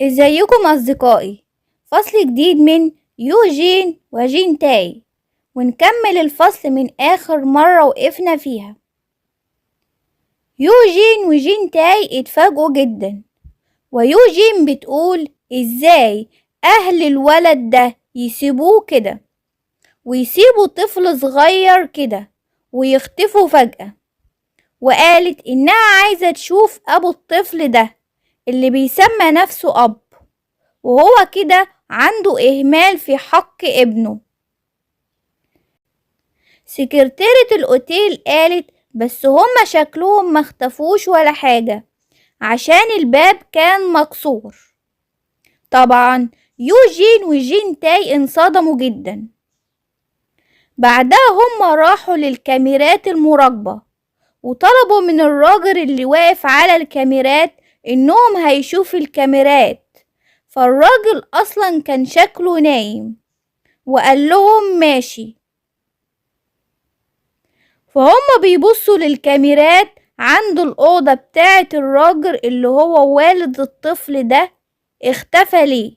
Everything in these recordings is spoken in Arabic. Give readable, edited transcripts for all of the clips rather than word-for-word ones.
ازيكم أصدقائي؟ فصل جديد من يوجين وجين تاي، ونكمل الفصل من آخر مرة وقفنا فيها. يوجين وجين تاي اتفاجئوا جدا، ويوجين بتقول ازاي أهل الولد ده يسيبوه كده ويسيبوا طفل صغير كده ويختفوا فجأة، وقالت إنها عايزة تشوف أبو الطفل ده اللي بيسمى نفسه أب، وهو كده عنده إهمال في حق ابنه. سكرتيرة الأوتيل قالت بس هما شكلهم ما اختفوش ولا حاجة عشان الباب كان مكسور. طبعا يوجين وجين تاي انصدموا جدا. بعدها هما راحوا للكاميرات المراقبة وطلبوا من الراجل اللي واقف على الكاميرات انهم هيشوفوا الكاميرات، فالراجل اصلا كان شكله نايم وقال لهم ماشي. فهم بيبصوا للكاميرات عند الأوضة بتاعة الراجل اللي هو والد الطفل ده اختفى ليه.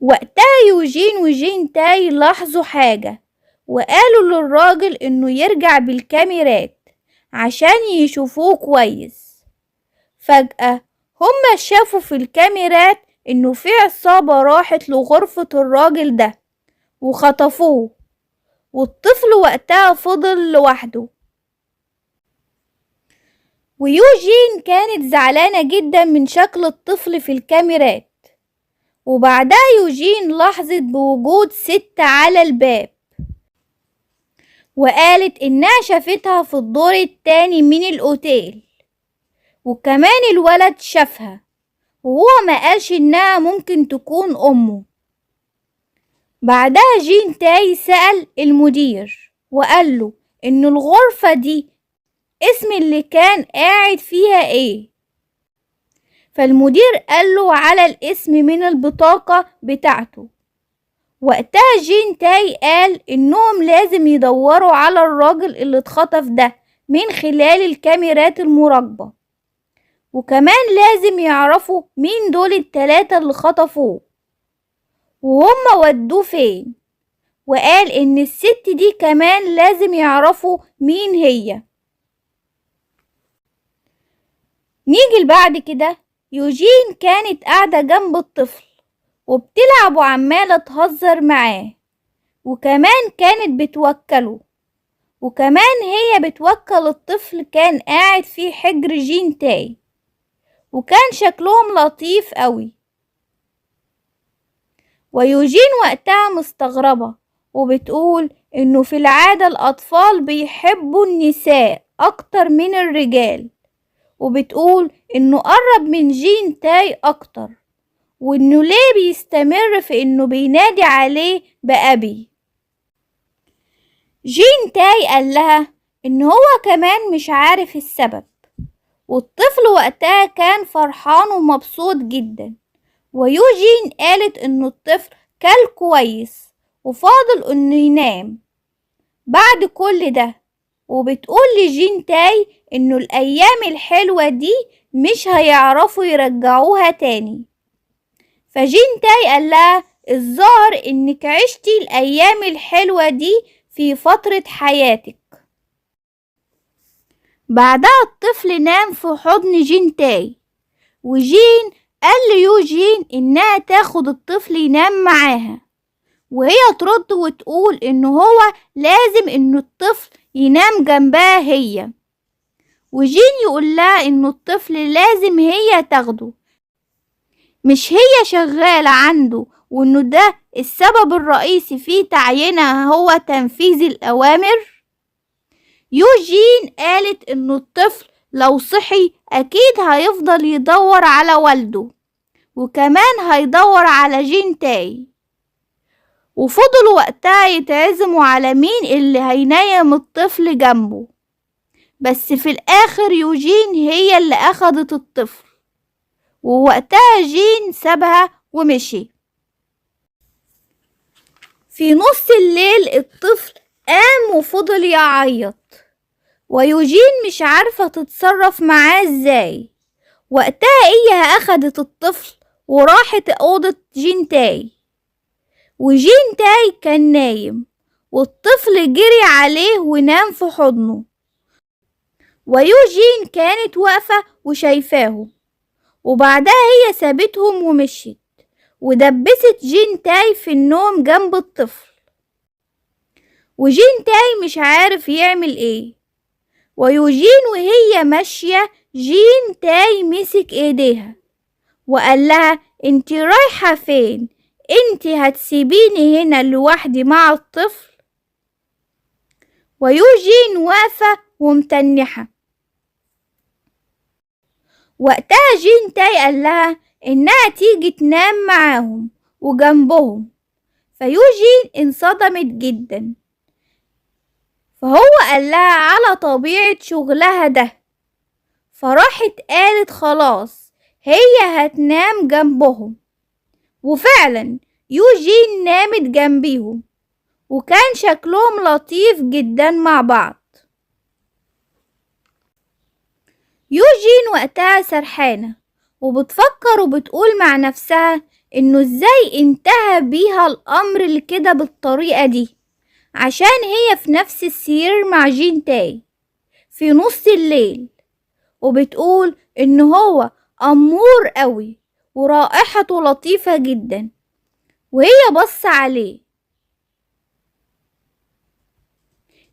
وقتها يوجين وجين تاي لاحظوا حاجة وقالوا للراجل انه يرجع بالكاميرات عشان يشوفوه كويس. فجأة هما شافوا في الكاميرات انه في عصابة راحت لغرفة الراجل ده وخطفوه، والطفل وقتها فضل لوحده. ويوجين كانت زعلانة جدا من شكل الطفل في الكاميرات. وبعدها يوجين لاحظت بوجود ست على الباب وقالت انها شافتها في الدور التاني من الأوتيل، وكمان الولد شافها وهو ما قالش انها ممكن تكون امه. بعدها جين تاي سأل المدير وقال له ان الغرفة دي اسم اللي كان قاعد فيها ايه، فالمدير قال له على الاسم من البطاقة بتاعته. وقتها جين تاي قال انهم لازم يدوروا على الراجل اللي اتخطف ده من خلال الكاميرات المراقبة، وكمان لازم يعرفوا مين دول التلاتة اللي خطفوه وهم ودوه فين، وقال ان الست دي كمان لازم يعرفوا مين هي. نيجي بعد كده، يوجين كانت قاعدة جنب الطفل وبتلعب وعمالة تهزر معاه، وكمان كانت بتوكله، وكمان هي بتوكل الطفل كان قاعد في حجر جين تاي، وكان شكلهم لطيف قوي. ويوجين وقتها مستغربة وبتقول انه في العادة الاطفال بيحبوا النساء اكتر من الرجال، وبتقول انه قرب من جين تاي اكتر، وانه ليه بيستمر في انه بينادي عليه بأبي. جين تاي قال لها ان هو كمان مش عارف السبب، والطفل وقتها كان فرحان ومبسوط جدا. ويوجين قالت انه الطفل كل كويس وفاضل انه ينام بعد كل ده، وبتقول لجين تاي انه الايام الحلوة دي مش هيعرفوا يرجعوها تاني. فجين تاي قال لها الظاهر انك عشتي الايام الحلوة دي في فترة حياتك. بعدها الطفل نام في حضن جين تاي، وجين قال ليوجين انها تاخد الطفل ينام معاها، وهي ترد وتقول انه هو لازم انه الطفل ينام جنبها هي، وجين يقول لها انه الطفل لازم هي تاخده، مش هي شغالة عنده، وانه ده السبب الرئيسي في تعيينها هو تنفيذ الأوامر. يوجين قالت انه الطفل لو صحي اكيد هيفضل يدور على والده، وكمان هيدور على جين تاي. وفضلوا وقتها يتعزموا على مين اللي هينيم الطفل جنبه، بس في الاخر يوجين هي اللي اخدت الطفل، ووقتها جين سابها ومشي. في نص الليل الطفل قام وفضل يعيط، ويوجين مش عارفة تتصرف معاه ازاي. وقتها هي اخدت الطفل وراحت أوضة جين تاي، وجين تاي كان نايم، والطفل جري عليه ونام في حضنه، ويوجين كانت واقفة وشايفاه. وبعدها هي سابتهم ومشيت، ودبست جين تاي في النوم جنب الطفل. وجين تاي مش عارف يعمل ايه، ويوجين وهي ماشية جين تاي مسك ايديها وقال لها انتي رايحة فين؟ انتي هتسيبيني هنا لوحدي مع الطفل؟ ويوجين واقفة ومتنحة. وقتها جين تاي قال لها انها تيجي تنام معاهم وجنبهم، فيوجين انصدمت جدا، فهو قال لها على طبيعة شغلها ده، فراحت قالت خلاص هي هتنام جنبهم. وفعلا يوجين نامت جنبيهم، وكان شكلهم لطيف جدا مع بعض. يوجين وقتها سرحانة وبتفكر وبتقول مع نفسها انه ازاي انتهى بيها الامر لكده بالطريقة دي، عشان هي في نفس السرير مع جين تاي في نص الليل، وبتقول ان هو امور قوي ورائحته لطيفة جدا، وهي بص عليه.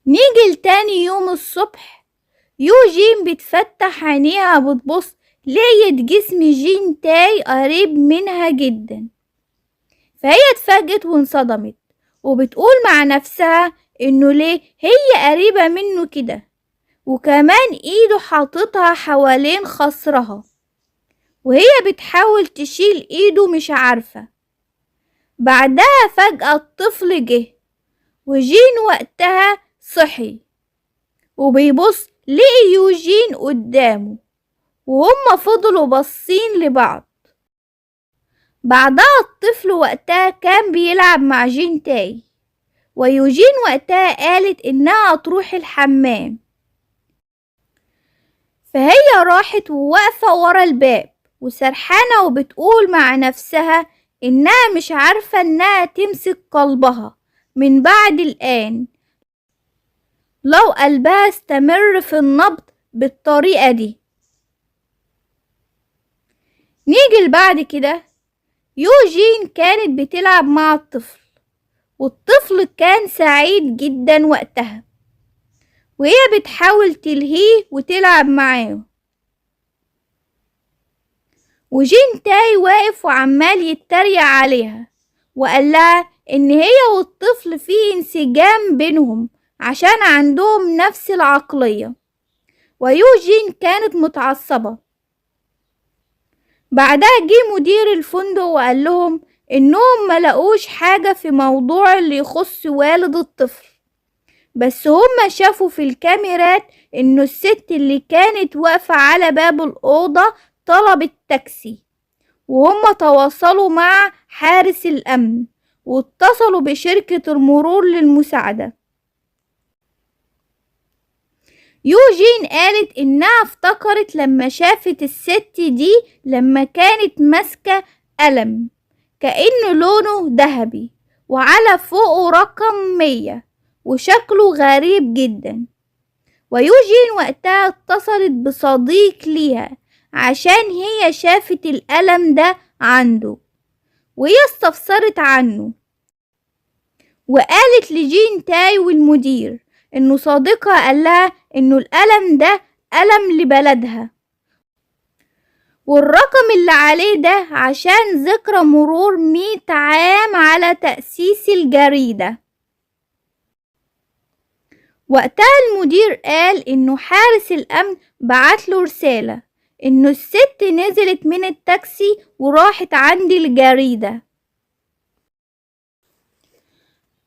نيجي لتاني يوم الصبح، يوجين بتفتح عينيها بتبص لقيت جسم جين تاي قريب منها جدا، فهي اتفاجئت وانصدمت، وبتقول مع نفسها انه ليه هي قريبة منه كده، وكمان ايده حاططها حوالين خصرها، وهي بتحاول تشيل ايده مش عارفة. بعدها فجأة الطفل جه، وجين وقتها صحي وبيبص لقي يوجين قدامه، وهم فضلوا باصين لبعض. بعدها الطفل وقتها كان بيلعب مع جين تاي، ويوجين وقتها قالت انها تروح الحمام، فهي راحت وواقفة ورا الباب وسرحانة وبتقول مع نفسها انها مش عارفة انها تمسك قلبها من بعد الآن لو قلبها استمر في النبض بالطريقة دي. نيجي لبعد كده، يوجين كانت بتلعب مع الطفل، والطفل كان سعيد جدا وقتها، وهي بتحاول تلهيه وتلعب معاه، وجين تاي واقف وعمال يتريق عليها وقال لها ان هي والطفل في انسجام بينهم عشان عندهم نفس العقلية، ويوجين كانت متعصبة. بعدها جه مدير الفندق وقال لهم انهم ملقوش حاجة في موضوع اللي يخص والد الطفل، بس هم شافوا في الكاميرات انه الست اللي كانت واقفة على باب الأوضة طلبت تاكسي، وهم تواصلوا مع حارس الأمن واتصلوا بشركة المرور للمساعدة. يوجين قالت انها افتكرت لما شافت الست دي لما كانت ماسكة قلم كأنه لونه ذهبي وعلى فوقه رقم 100 وشكله غريب جدا. ويوجين وقتها اتصلت بصديق ليها عشان هي شافت القلم ده عنده، وهي استفسرت عنه وقالت لجين تاي والمدير انه صديقها قالها انه القلم ده قلم لبلدها، والرقم اللي عليه ده عشان ذكرى مرور 100 عام على تأسيس الجريدة. وقتها المدير قال انه حارس الامن بعتله رسالة انه الست نزلت من التاكسي وراحت عند الجريدة.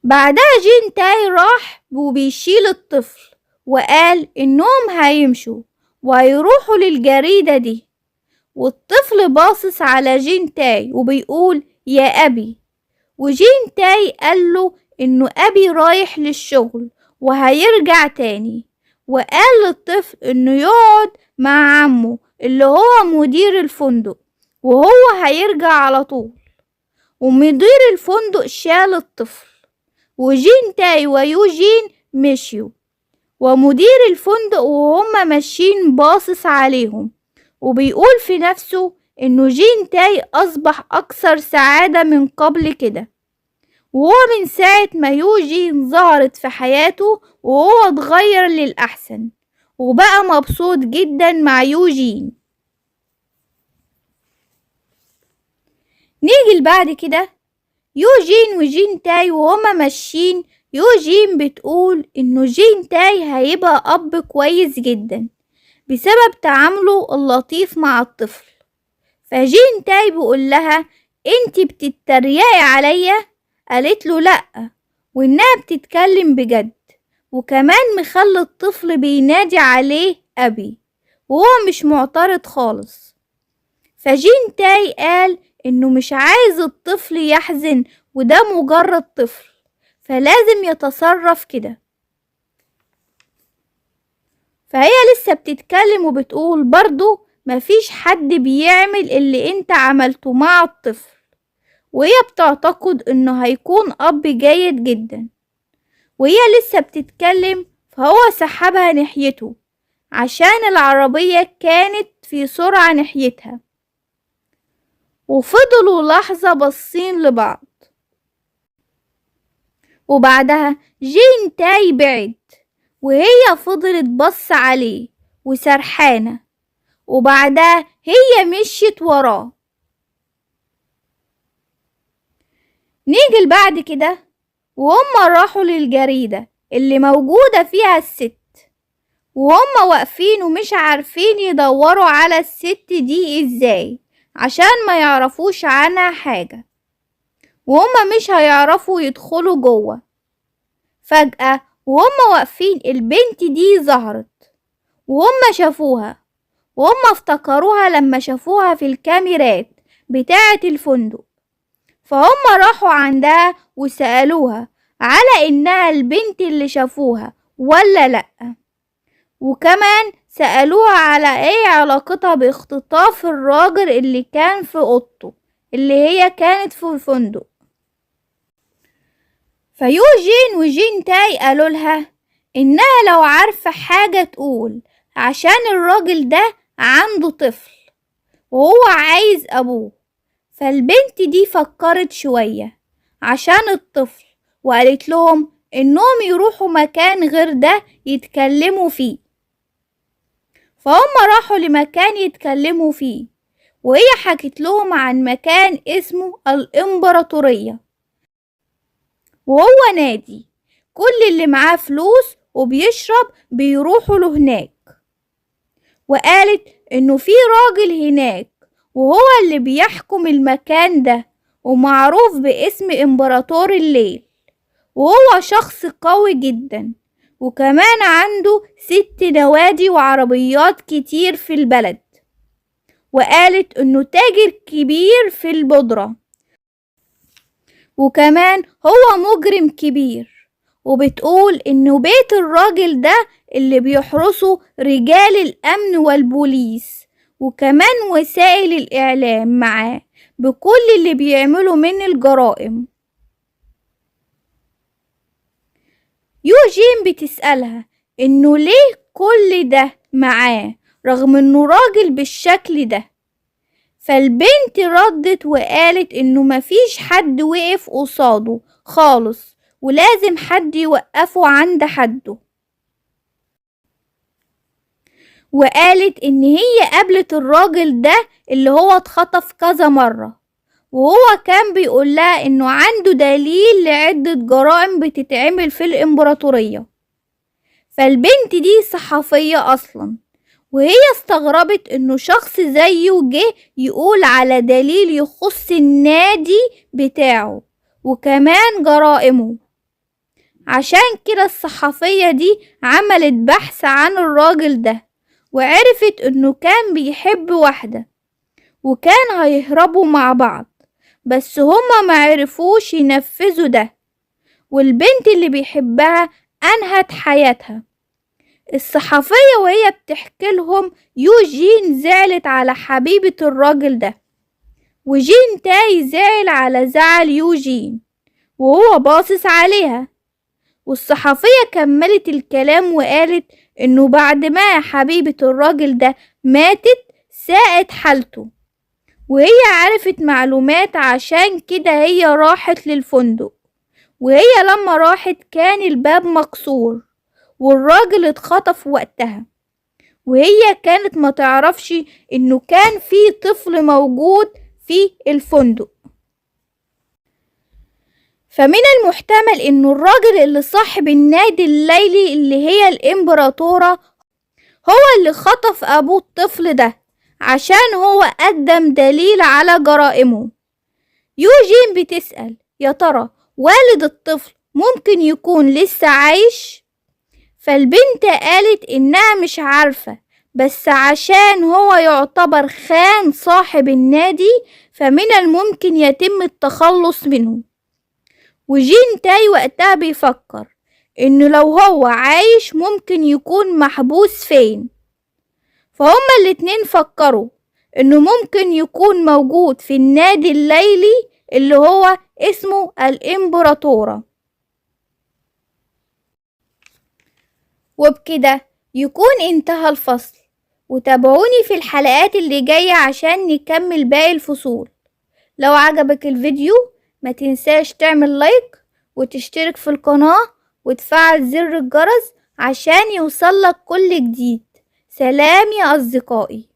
بعدها جين تاي راح وبيشيل الطفل وقال انهم هيمشوا وهيروحوا للجريدة دي، والطفل باصص على جين تاي وبيقول يا أبي، وجين تاي قاله انه أبي رايح للشغل وهيرجع تاني، وقال للطفل انه يقعد مع عمه اللي هو مدير الفندق وهو هيرجع على طول. ومدير الفندق شال الطفل، وجين تاي ويوجين مشيوا، ومدير الفندق وهم ماشيين باصص عليهم وبيقول في نفسه انه جين تاي اصبح اكثر سعادة من قبل كده، وهو من ساعة ما يوجين ظهرت في حياته وهو اتغير للأحسن وبقى مبسوط جدا مع يوجين. نيجي بعد كده يوجين وجين تاي وهما ماشيين، يوجين بتقول انه جين تاي هيبقى اب كويس جدا بسبب تعامله اللطيف مع الطفل. فجين تاي بيقول لها انتي بتتريقي عليا؟ قالت له لأ، وانها بتتكلم بجد، وكمان مخلي الطفل بينادي عليه أبي وهو مش معترض خالص. فجين تاي قال انه مش عايز الطفل يحزن وده مجرد طفل، فلازم يتصرف كده. فهي لسه بتتكلم وبتقول برضو مفيش حد بيعمل اللي انت عملته مع الطفل، وهي بتعتقد انه هيكون اب جيد جدا. وهي لسه بتتكلم فهو سحبها ناحيته عشان العربية كانت في سرعة ناحيتها، وفضلوا لحظة باصين لبعض. وبعدها جين تاي بعد وهي فضلت بص عليه وسرحانة، وبعدها هي مشيت وراه. نيجي بعد كده وهم راحوا للجريدة اللي موجودة فيها الست، وهم واقفين ومش عارفين يدوروا على الست دي ازاي عشان ما يعرفوش عنها حاجة، وهم مش هيعرفوا يدخلوا جوه. فجأة وهم واقفين البنت دي ظهرت وهم شافوها، وهم افتكروها لما شافوها في الكاميرات بتاعة الفندق. فهم راحوا عندها وسألوها على إنها البنت اللي شافوها ولا لأ، وكمان سألوها على ايه علاقتها باختطاف الراجل اللي كان في اوضته اللي هي كانت في الفندق. فيوجين وجين تاي قالوا لها إنها لو عارفة حاجة تقول، عشان الراجل ده عنده طفل وهو عايز أبوه. فالبنت دي فكرت شوية عشان الطفل وقالت لهم إنهم يروحوا مكان غير ده يتكلموا فيه. فهم راحوا لمكان يتكلموا فيه، وهي حكت لهم عن مكان اسمه الإمبراطورية، وهو نادي كل اللي معاه فلوس وبيشرب بيروحوا له هناك. وقالت إنه في راجل هناك وهو اللي بيحكم المكان ده ومعروف باسم إمبراطور الليل، وهو شخص قوي جدا، وكمان عنده 6 نوادي وعربيات كتير في البلد. وقالت إنه تاجر كبير في البودرة، وكمان هو مجرم كبير. وبتقول إنه بيت الراجل ده اللي بيحرسه رجال الأمن والبوليس وكمان وسائل الإعلام معاه بكل اللي بيعمله من الجرائم. يوجين بتسألها إنه ليه كل ده معاه رغم إنه راجل بالشكل ده. فالبنت ردت وقالت إنه مفيش حد وقف قصاده خالص، ولازم حد يوقفه عند حده. وقالت إن هي قابلت الراجل ده اللي هو اتخطف كذا مرة، وهو كان بيقول لها إنه عنده دليل لعدة جرائم بتتعمل في الإمبراطورية. فالبنت دي صحفية أصلا، وهي استغربت إنه شخص زيه جه يقول على دليل يخص النادي بتاعه وكمان جرائمه. عشان كده الصحفية دي عملت بحث عن الراجل ده، وعرفت إنه كان بيحب واحدة وكان هيهربوا مع بعض، بس هما معرفوش ينفذوا ده، والبنت اللي بيحبها أنهت حياتها. الصحفية وهي بتحكي لهم يوجين زعلت على حبيبة الراجل ده، وجين تاي زعل على زعل يوجين وهو باصص عليها. والصحفية كملت الكلام وقالت انه بعد ما حبيبة الراجل ده ماتت ساءت حالته، وهي عرفت معلومات عشان كده هي راحت للفندق. وهي لما راحت كان الباب مكسور والراجل اتخطف وقتها، وهي كانت ما تعرفش انه كان في طفل موجود في الفندق. فمن المحتمل انه الراجل اللي صاحب النادي الليلي اللي هي الامبراطورة هو اللي خطف ابو الطفل ده عشان هو قدم دليل على جرائمه. يوجين بتسأل يا ترى والد الطفل ممكن يكون لسه عايش؟ فالبنت قالت انها مش عارفة، بس عشان هو يعتبر خان صاحب النادي فمن الممكن يتم التخلص منه. وجين تاي وقتها بيفكر انه لو هو عايش ممكن يكون محبوس فين. فهما الاتنين فكروا انه ممكن يكون موجود في النادي الليلي اللي هو اسمه الامبراطورة. وبكده يكون انتهى الفصل، وتابعوني في الحلقات اللي جاية عشان نكمل باقي الفصول. لو عجبك الفيديو ما تنساش تعمل لايك وتشترك في القناة وتفعل زر الجرس عشان يوصلك كل جديد. سلام يا أصدقائي.